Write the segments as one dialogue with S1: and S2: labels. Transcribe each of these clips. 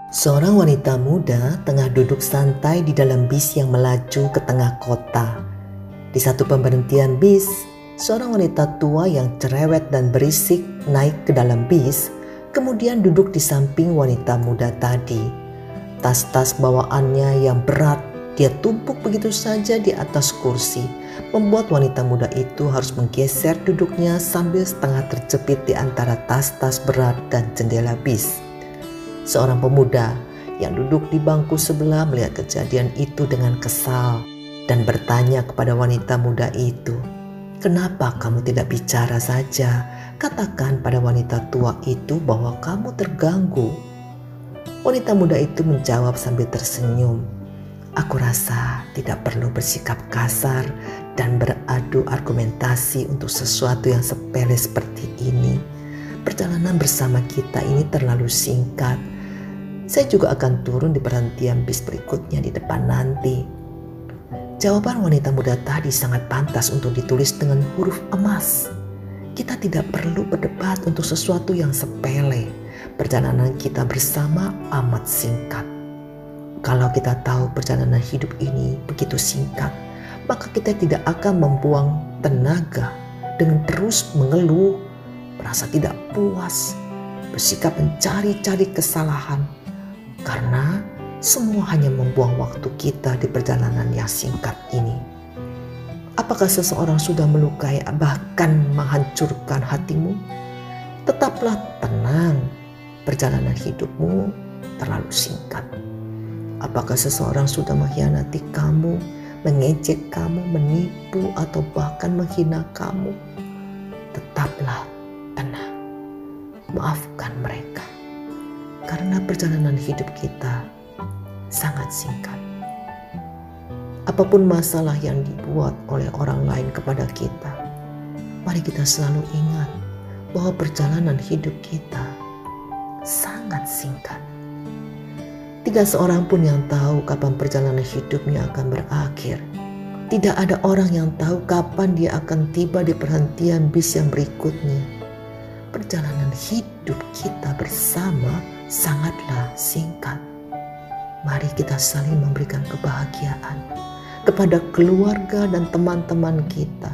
S1: Seorang wanita muda tengah duduk santai di dalam bis yang melaju ke tengah kota. Di satu pemberhentian bis, seorang wanita tua yang cerewet dan berisik naik ke dalam bis, kemudian duduk di samping wanita muda tadi. Tas-tas bawaannya yang berat dia tumpuk begitu saja di atas kursi, membuat wanita muda itu harus menggeser duduknya sambil setengah terjepit di antara tas-tas berat dan jendela bis. Seorang pemuda yang duduk di bangku sebelah melihat kejadian itu dengan kesal dan bertanya kepada wanita muda itu, "Kenapa kamu tidak bicara saja? Katakan pada wanita tua itu bahwa kamu terganggu." Wanita muda itu menjawab sambil tersenyum, "Aku rasa tidak perlu bersikap kasar dan beradu argumentasi untuk sesuatu yang sepele seperti ini. Perjalanan bersama kita ini terlalu singkat. Saya juga akan turun di perhentian bis berikutnya di depan nanti." Jawaban wanita muda tadi sangat pantas untuk ditulis dengan huruf emas. Kita tidak perlu berdebat untuk sesuatu yang sepele. Perjalanan kita bersama amat singkat. Kalau kita tahu perjalanan hidup ini begitu singkat, maka kita tidak akan membuang tenaga dengan terus mengeluh, merasa tidak puas, bersikap mencari-cari kesalahan. Karena semua hanya membuang waktu kita di perjalanan yang singkat ini. Apakah seseorang sudah melukai bahkan menghancurkan hatimu? Tetaplah tenang, perjalanan hidupmu terlalu singkat. Apakah seseorang sudah mengkhianati kamu, mengejek kamu, menipu atau bahkan menghina kamu? Tetaplah tenang, maafkan mereka. Karena perjalanan hidup kita sangat singkat. Apapun masalah yang dibuat oleh orang lain kepada kita, mari kita selalu ingat bahwa perjalanan hidup kita sangat singkat. Tidak seorang pun yang tahu kapan perjalanan hidupnya akan berakhir. Tidak ada orang yang tahu kapan dia akan tiba di perhentian bis yang berikutnya. Perjalanan hidup kita bersama sangatlah singkat. Mari kita saling memberikan kebahagiaan kepada keluarga dan teman-teman kita.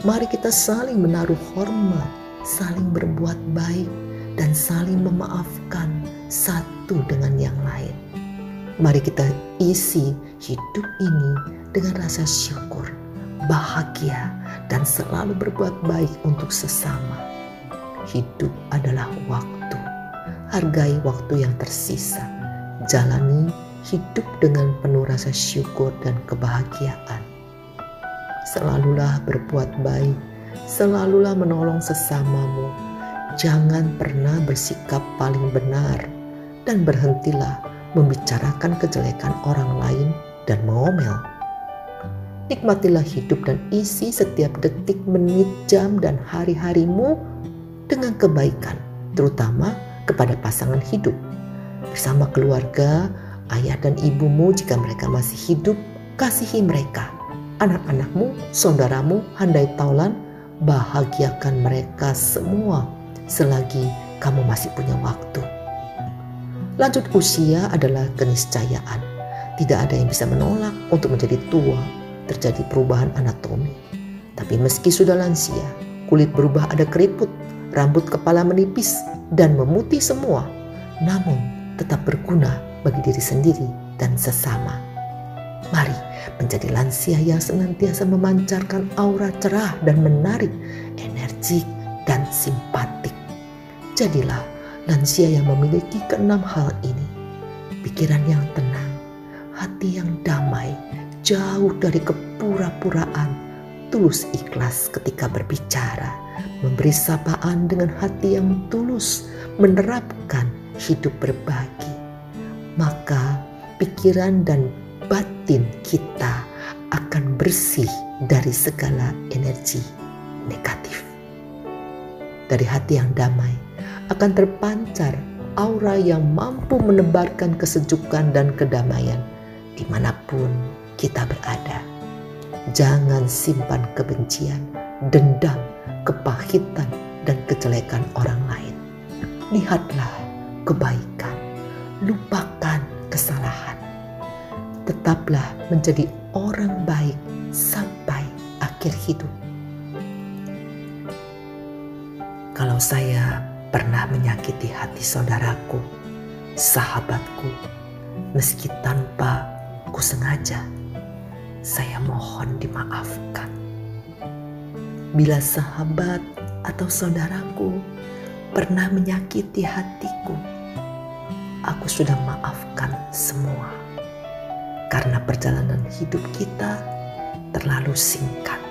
S1: Mari kita saling menaruh hormat, saling berbuat baik, dan saling memaafkan satu dengan yang lain. Mari kita isi hidup ini dengan rasa syukur, bahagia, dan selalu berbuat baik untuk sesama. Hidup adalah waktu. Hargai waktu yang tersisa. Jalani hidup dengan penuh rasa syukur dan kebahagiaan. Selalulah berbuat baik, selalulah menolong sesamamu. Jangan pernah bersikap paling benar dan berhentilah membicarakan kejelekan orang lain dan mengomel. Nikmatilah hidup dan isi setiap detik, menit, jam, dan hari-harimu dengan kebaikan, terutama kepada pasangan hidup. Bersama keluarga, ayah dan ibumu jika mereka masih hidup, kasihi mereka. Anak-anakmu, saudaramu, handai taulan, bahagiakan mereka semua selagi kamu masih punya waktu. Lanjut usia adalah keniscayaan. Tidak ada yang bisa menolak untuk menjadi tua, terjadi perubahan anatomi. Tapi meski sudah lansia, kulit berubah ada keriput, rambut kepala menipis dan memutih semua, namun tetap berguna bagi diri sendiri dan sesama. Mari menjadi lansia yang senantiasa memancarkan aura cerah dan menarik, energik dan simpatik. Jadilah lansia yang memiliki keenam hal ini: pikiran yang tenang, hati yang damai, jauh dari kepura-puraan, tulus ikhlas ketika berbicara, memberi sapaan dengan hati yang tulus, menerapkan hidup berbagi. Maka pikiran dan batin kita akan bersih dari segala energi negatif. Dari hati yang damai akan terpancar aura yang mampu menebarkan kesejukan dan kedamaian dimanapun kita berada. Jangan simpan kebencian, dendam, kepahitan, dan kejelekan orang lain. Lihatlah kebaikan, lupakan kesalahan. Tetaplah menjadi orang baik sampai akhir hidup. Kalau saya pernah menyakiti hati saudaraku, sahabatku, meski tanpa kusengaja, saya mohon dimaafkan. Bila sahabat atau saudaraku pernah menyakiti hatiku, aku sudah maafkan semua. Karena perjalanan hidup kita terlalu singkat.